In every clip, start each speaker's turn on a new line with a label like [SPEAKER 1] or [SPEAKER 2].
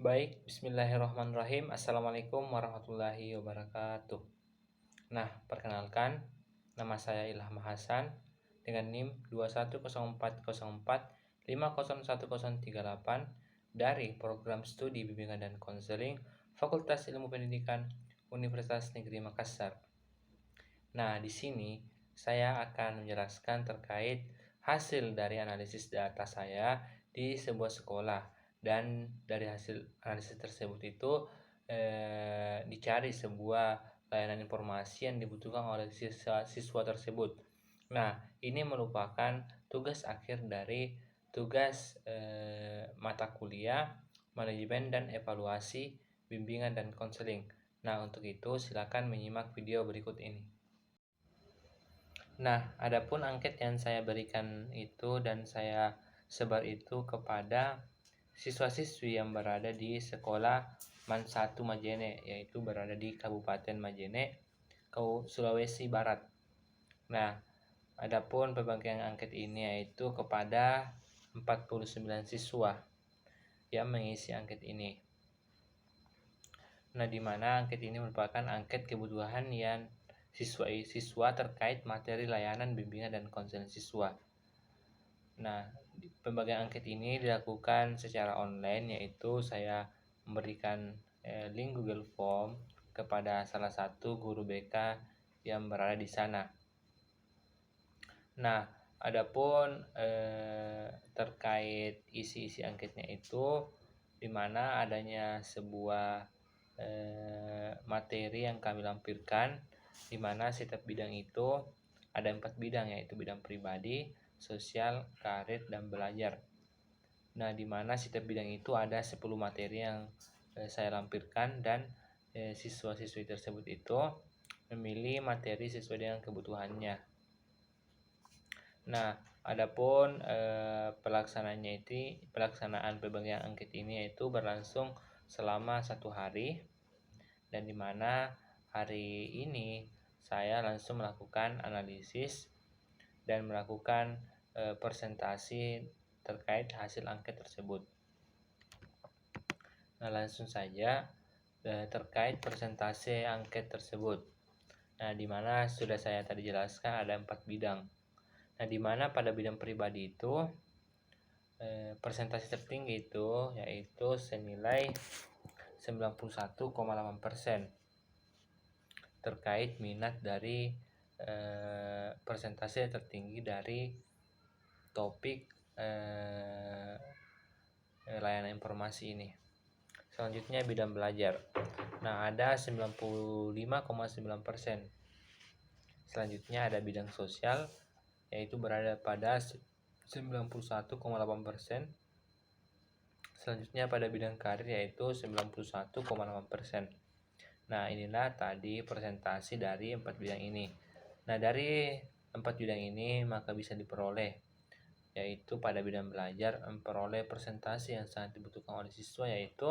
[SPEAKER 1] Baik, bismillahirrahmanirrahim. Assalamualaikum warahmatullahi wabarakatuh. Nah, perkenalkan, nama saya Ilham Hasan dengan NIM 21040450138 dari Program Studi Bimbingan dan Konseling Fakultas Ilmu Pendidikan Universitas Negeri Makassar. Nah, di sini saya akan menjelaskan terkait hasil dari analisis data saya di sebuah sekolah, dan dari hasil analisis tersebut itu dicari sebuah layanan informasi yang dibutuhkan oleh siswa tersebut. Nah, ini merupakan tugas akhir dari tugas mata kuliah manajemen dan evaluasi bimbingan dan konseling. Nah, untuk itu silakan menyimak video berikut ini. Nah, adapun angket yang saya berikan itu dan saya sebar itu kepada siswa-siswi yang berada di sekolah MAN 1 Majene, yaitu berada di Kabupaten Majene, Sulawesi Barat. Nah, adapun pembagian angket ini yaitu kepada 49 siswa yang mengisi angket ini. Nah, di mana angket ini merupakan angket kebutuhan yang siswa terkait materi layanan bimbingan dan konseling siswa. Nah, pembagian angket ini dilakukan secara online, yaitu saya memberikan link Google Form kepada salah satu guru BK yang berada di sana. Nah, adapun terkait isi-isi angketnya itu, di mana adanya sebuah materi yang kami lampirkan, di mana setiap bidang itu ada 4 bidang, yaitu bidang pribadi, sosial, karir, dan belajar. Nah, di mana setiap bidang itu ada 10 materi yang saya lampirkan, dan siswa-siswi tersebut itu memilih materi sesuai dengan kebutuhannya. Nah, adapun pelaksanaan pembagian angket ini yaitu berlangsung selama 1 hari, dan di mana hari ini saya langsung melakukan analisis dan melakukan presentasi terkait hasil angket tersebut. Nah, langsung saja terkait presentasi angket tersebut. Nah, di mana sudah saya tadi jelaskan ada 4 bidang. Nah, di mana pada bidang pribadi itu presentasi tertinggi itu yaitu senilai 91,8% terkait minat dari presentasi tertinggi dari topik layanan informasi ini. Selanjutnya bidang belajar. Nah, ada 95,9%. Selanjutnya ada bidang sosial, yaitu berada pada 91,8%. Selanjutnya pada bidang karir yaitu 91,8%. Nah, inilah tadi presentasi dari 4 bidang ini. Nah, dari 4 bidang ini maka bisa diperoleh, yaitu pada bidang belajar memperoleh presentasi yang sangat dibutuhkan oleh siswa, yaitu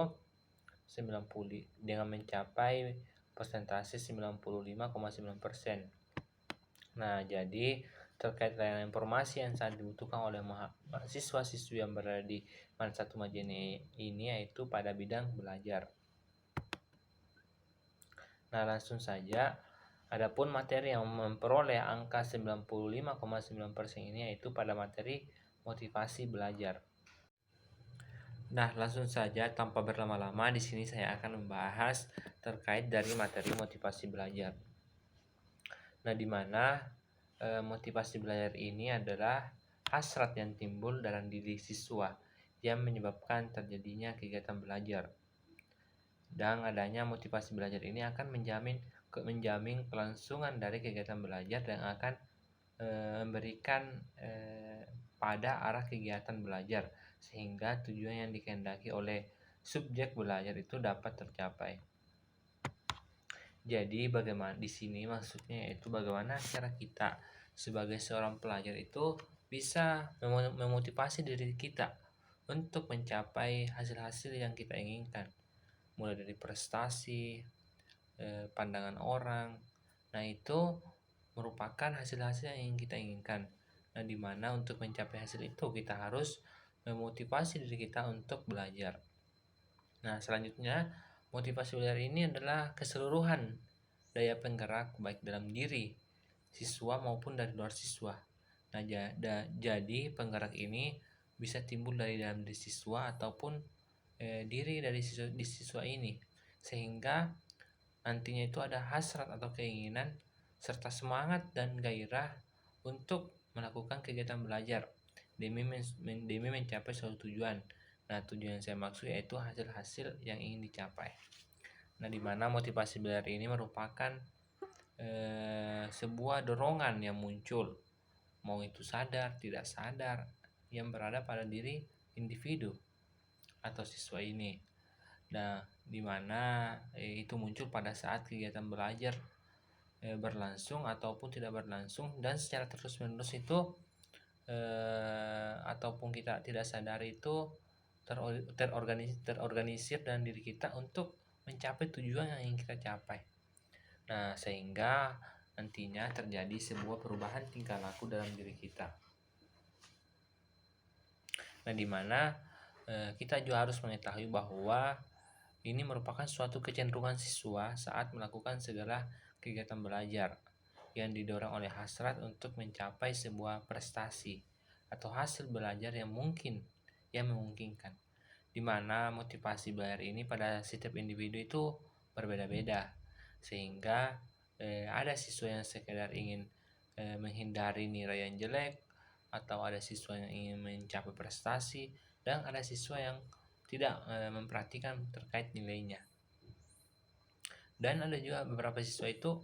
[SPEAKER 1] 90 dengan mencapai persentase 95,9%. Nah, jadi terkait layanan informasi yang sangat dibutuhkan oleh siswa-siswi yang berada di MAN 1 Majene ini yaitu pada bidang belajar. Nah, langsung saja, adapun materi yang memperoleh angka 95,9% ini yaitu pada materi motivasi belajar. Nah, langsung saja tanpa berlama-lama, di sini saya akan membahas terkait dari materi motivasi belajar. Nah, di mana motivasi belajar ini adalah hasrat yang timbul dalam diri siswa yang menyebabkan terjadinya kegiatan belajar. Dan adanya motivasi belajar ini akan menjamin kelangsungan dari kegiatan belajar dan akan memberikan pada arah kegiatan belajar, sehingga tujuan yang dikehendaki oleh subjek belajar itu dapat tercapai. Jadi bagaimana di sini maksudnya yaitu bagaimana cara kita sebagai seorang pelajar itu bisa memotivasi diri kita untuk mencapai hasil-hasil yang kita inginkan, mulai dari prestasi, pandangan orang. Nah, itu merupakan hasil-hasil yang ingin kita inginkan. Nah, di mana untuk mencapai hasil itu kita harus memotivasi diri kita untuk belajar. Nah, selanjutnya motivasi belajar ini adalah keseluruhan daya penggerak baik dalam diri siswa maupun dari luar siswa. Nah, jadi penggerak ini bisa timbul dari dalam diri siswa ataupun diri dari siswa ini, sehingga nantinya itu ada hasrat atau keinginan serta semangat dan gairah untuk melakukan kegiatan belajar demi mencapai suatu tujuan. Nah, tujuan yang saya maksud yaitu hasil-hasil yang ingin dicapai. Nah, di mana motivasi belajar ini merupakan sebuah dorongan yang muncul, mau itu sadar tidak sadar, yang berada pada diri individu atau siswa ini. Nah, di mana itu muncul pada saat kegiatan belajar berlangsung ataupun tidak berlangsung, dan secara terus-menerus itu ataupun kita tidak sadar itu terorganisir dan diri kita untuk mencapai tujuan yang ingin kita capai. Nah, sehingga nantinya terjadi sebuah perubahan tingkah laku dalam diri kita. Nah, di mana kita juga harus mengetahui bahwa ini merupakan suatu kecenderungan siswa saat melakukan segala kegiatan belajar yang didorong oleh hasrat untuk mencapai sebuah prestasi atau hasil belajar yang memungkinkan, di mana motivasi belajar ini pada setiap individu itu berbeda-beda, sehingga ada siswa yang sekedar ingin menghindari nilai yang jelek, atau ada siswa yang ingin mencapai prestasi, dan ada siswa yang tidak memperhatikan terkait nilainya. Dan ada juga beberapa siswa itu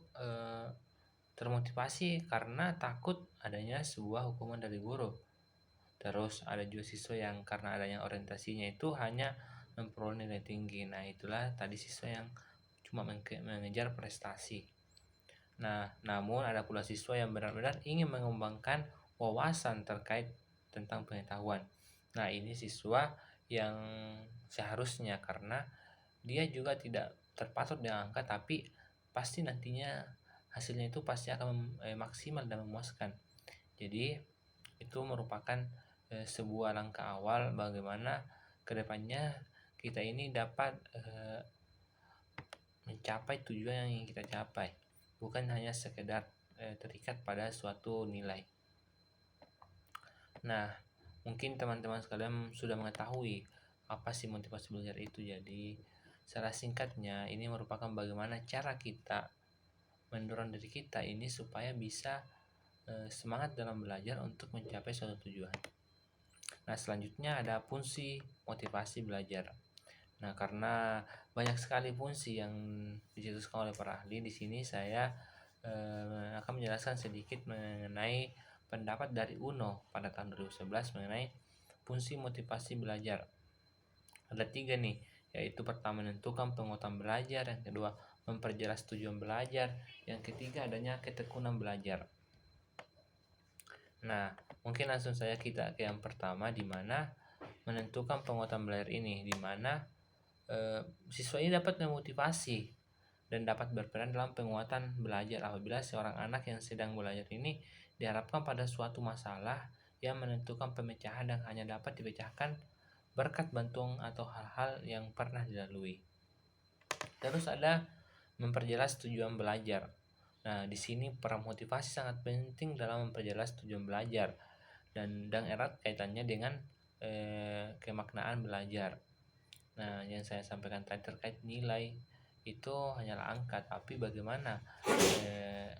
[SPEAKER 1] termotivasi karena takut adanya sebuah hukuman dari guru. Terus ada juga siswa yang karena adanya orientasinya itu hanya memperoleh nilai tinggi. Nah, itulah tadi siswa yang cuma mengejar prestasi. Nah, namun ada pula siswa yang benar-benar ingin mengembangkan wawasan terkait tentang pengetahuan. Nah, ini siswa yang seharusnya, karena dia juga tidak terpatok dengan angka, tapi pasti nantinya hasilnya itu pasti akan maksimal dan memuaskan. Jadi itu merupakan sebuah langkah awal bagaimana kedepannya kita ini dapat mencapai tujuan yang ingin kita capai, bukan hanya sekedar terikat pada suatu nilai. Nah, mungkin teman-teman sekalian sudah mengetahui apa sih motivasi belajar itu. Jadi secara singkatnya ini merupakan bagaimana cara kita mendorong diri kita ini supaya bisa semangat dalam belajar untuk mencapai suatu tujuan. Nah, selanjutnya ada fungsi motivasi belajar. Nah, karena banyak sekali fungsi yang dicetuskan oleh para ahli, di sini saya akan menjelaskan sedikit mengenai pendapat dari UNO pada tahun 2011 mengenai fungsi motivasi belajar. Ada 3 nih, yaitu pertama menentukan penguatan belajar, yang kedua memperjelas tujuan belajar, yang ketiga adanya ketekunan belajar. Nah, mungkin langsung saja kita ke yang pertama, di mana menentukan penguatan belajar ini, di mana siswa ini dapat memotivasi dan dapat berperan dalam penguatan belajar apabila seorang anak yang sedang belajar ini diharapkan pada suatu masalah yang menentukan pemecahan dan hanya dapat dipecahkan berkat bantuan atau hal-hal yang pernah dilalui. Terus ada memperjelas tujuan belajar. Nah, di sini peran motivasi sangat penting dalam memperjelas tujuan belajar dan erat kaitannya dengan kemaknaan belajar. Nah, yang saya sampaikan tadi terkait nilai itu hanyalah angka, tapi bagaimana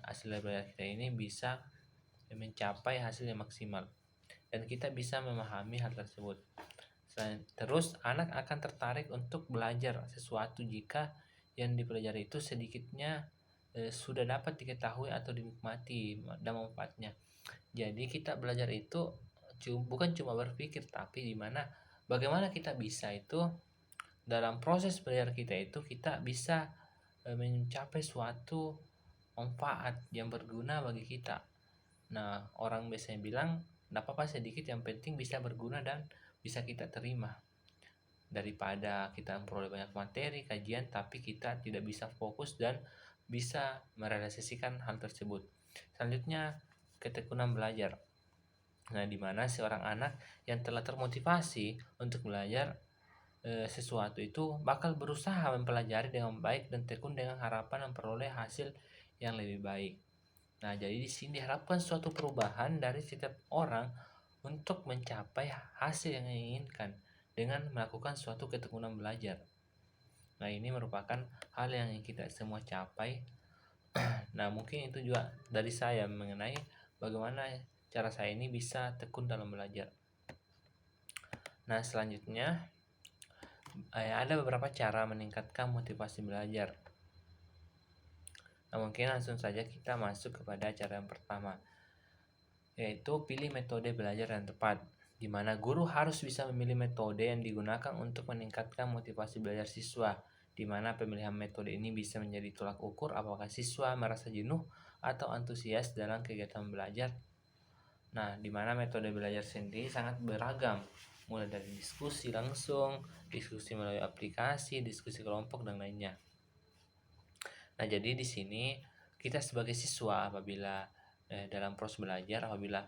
[SPEAKER 1] hasil belajar kita ini bisa mencapai hasil yang maksimal dan kita bisa memahami hal tersebut. Terus anak akan tertarik untuk belajar sesuatu jika yang dipelajari itu sedikitnya sudah dapat diketahui atau dinikmati dan manfaatnya. Jadi kita belajar itu bukan cuma berpikir, tapi dimana bagaimana kita bisa itu dalam proses belajar kita itu kita bisa mencapai suatu manfaat yang berguna bagi kita. Nah, orang biasanya bilang tidak apa-apa sedikit, yang penting bisa berguna dan bisa kita terima, daripada kita memperoleh banyak materi kajian tapi kita tidak bisa fokus dan bisa merealisasikan hal tersebut. Selanjutnya, ketekunan belajar. Nah, di mana seorang anak yang telah termotivasi untuk belajar sesuatu itu bakal berusaha mempelajari dengan baik dan tekun dengan harapan memperoleh hasil yang lebih baik. Nah, jadi di sini diharapkan suatu perubahan dari setiap orang untuk mencapai hasil yang diinginkan dengan melakukan suatu ketekunan belajar. Nah, ini merupakan hal yang ingin kita semua capai. Nah, mungkin itu juga dari saya mengenai bagaimana cara saya ini bisa tekun dalam belajar. Nah, selanjutnya ada beberapa cara meningkatkan motivasi belajar. Nah, mungkin langsung saja kita masuk kepada cara yang pertama, yaitu pilih metode belajar yang tepat, di mana guru harus bisa memilih metode yang digunakan untuk meningkatkan motivasi belajar siswa, di mana pemilihan metode ini bisa menjadi tolak ukur apakah siswa merasa jenuh atau antusias dalam kegiatan belajar. Nah, di mana metode belajar sendiri sangat beragam, mulai dari diskusi langsung, diskusi melalui aplikasi, diskusi kelompok, dan lainnya. Nah, jadi di sini kita sebagai siswa apabila dalam proses belajar, apabila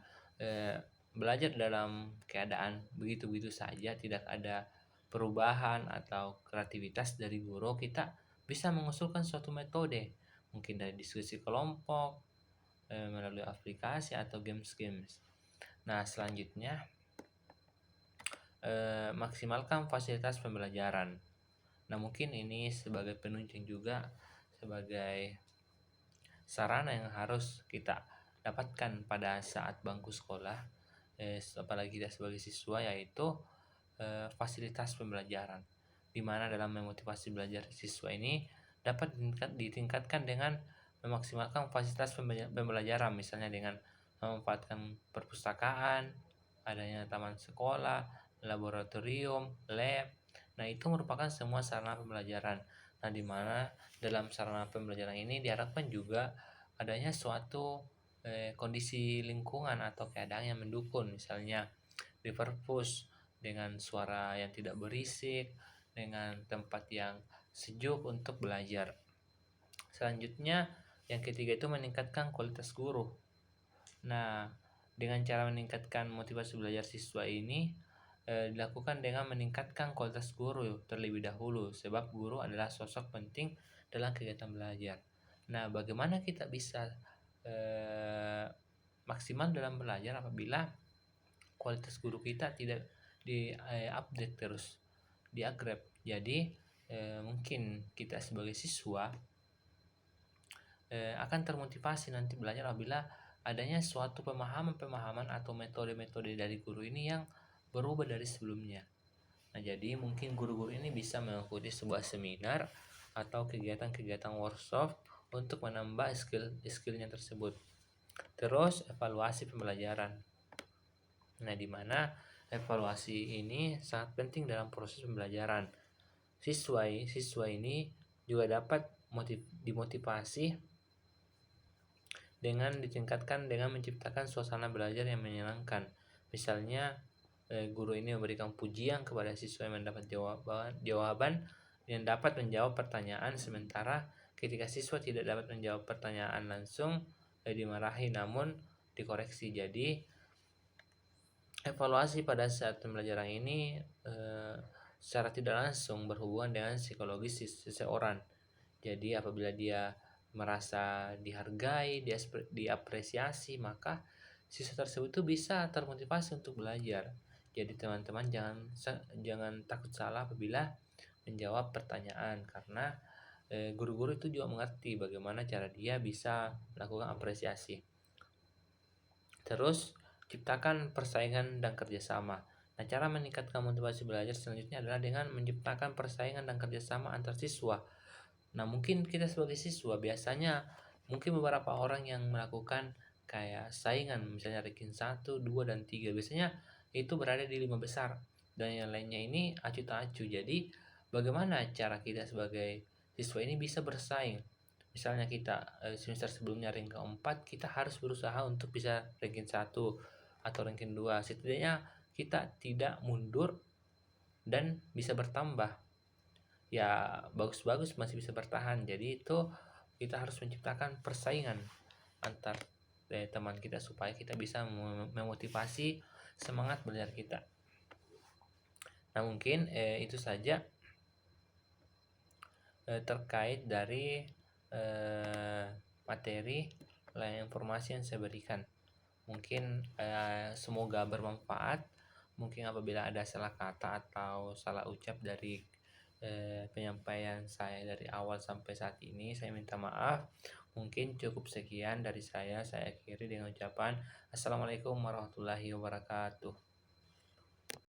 [SPEAKER 1] belajar dalam keadaan begitu-begitu saja, tidak ada perubahan atau kreativitas dari guru, kita bisa mengusulkan suatu metode, mungkin dari diskusi kelompok, melalui aplikasi atau games-games. Nah, selanjutnya maksimalkan fasilitas pembelajaran. Nah, mungkin ini sebagai penunjang juga, sebagai sarana yang harus kita dapatkan pada saat bangku sekolah, apalagi kita sebagai siswa, yaitu fasilitas pembelajaran, di mana dalam memotivasi belajar siswa ini dapat ditingkatkan dengan memaksimalkan fasilitas pembelajaran, misalnya dengan memanfaatkan perpustakaan, adanya taman sekolah, laboratorium, lab. Nah, itu merupakan semua sarana pembelajaran. Nah, di mana dalam sarana pembelajaran ini diharapkan juga adanya suatu kondisi lingkungan atau keadaan yang mendukung, misalnya di perpus dengan suara yang tidak berisik, dengan tempat yang sejuk untuk belajar. Selanjutnya, yang ketiga itu meningkatkan kualitas guru. Nah, dengan cara meningkatkan motivasi belajar siswa ini dilakukan dengan meningkatkan kualitas guru terlebih dahulu, sebab guru adalah sosok penting dalam kegiatan belajar. Nah, bagaimana kita bisa maksimal dalam belajar apabila kualitas guru kita tidak update terus, di upgrade. Jadi mungkin kita sebagai siswa akan termotivasi nanti belajar apabila adanya suatu pemahaman atau metode-metode dari guru ini yang berubah dari sebelumnya. Nah, jadi mungkin guru-guru ini bisa mengikuti sebuah seminar atau kegiatan-kegiatan workshop untuk menambah skillnya tersebut. Terus evaluasi pembelajaran. Nah, di mana evaluasi ini sangat penting dalam proses pembelajaran. Siswa ini juga dapat dimotivasi dengan ditingkatkan dengan menciptakan suasana belajar yang menyenangkan. Misalnya guru ini memberikan pujian kepada siswa yang mendapat jawaban yang dapat menjawab pertanyaan, sementara ketika siswa tidak dapat menjawab pertanyaan langsung dimarahi namun dikoreksi. Jadi evaluasi pada saat pembelajaran ini secara tidak langsung berhubungan dengan psikologis seseorang. Jadi apabila dia merasa dihargai, diapresiasi, maka siswa tersebut itu bisa termotivasi untuk belajar. Jadi teman-teman jangan takut salah apabila menjawab pertanyaan, karena guru-guru itu juga mengerti bagaimana cara dia bisa melakukan apresiasi. Terus ciptakan persaingan dan kerjasama. Nah, cara meningkatkan motivasi belajar selanjutnya adalah dengan menciptakan persaingan dan kerjasama antar siswa. Nah, mungkin kita sebagai siswa biasanya mungkin beberapa orang yang melakukan kayak saingan, misalnya ranking 1, 2, dan 3. Biasanya itu berada di 5 besar. Dan yang lainnya ini acuh tak acuh. Jadi, bagaimana cara kita sebagai siswa ini bisa bersaing? Misalnya kita semester sebelumnya ranking 4, kita harus berusaha untuk bisa ranking 1 atau ranking 2. Setidaknya kita tidak mundur dan bisa bertambah. Ya, bagus-bagus masih bisa bertahan. Jadi itu kita harus menciptakan persaingan antar teman kita supaya kita bisa memotivasi semangat belajar kita. Nah, mungkin itu saja terkait dari materi informasi yang saya berikan. Mungkin semoga bermanfaat. Mungkin apabila ada salah kata atau salah ucap dari penyampaian saya dari awal sampai saat ini, saya minta maaf. Mungkin cukup sekian dari saya akhiri dengan ucapan Assalamualaikum warahmatullahi wabarakatuh.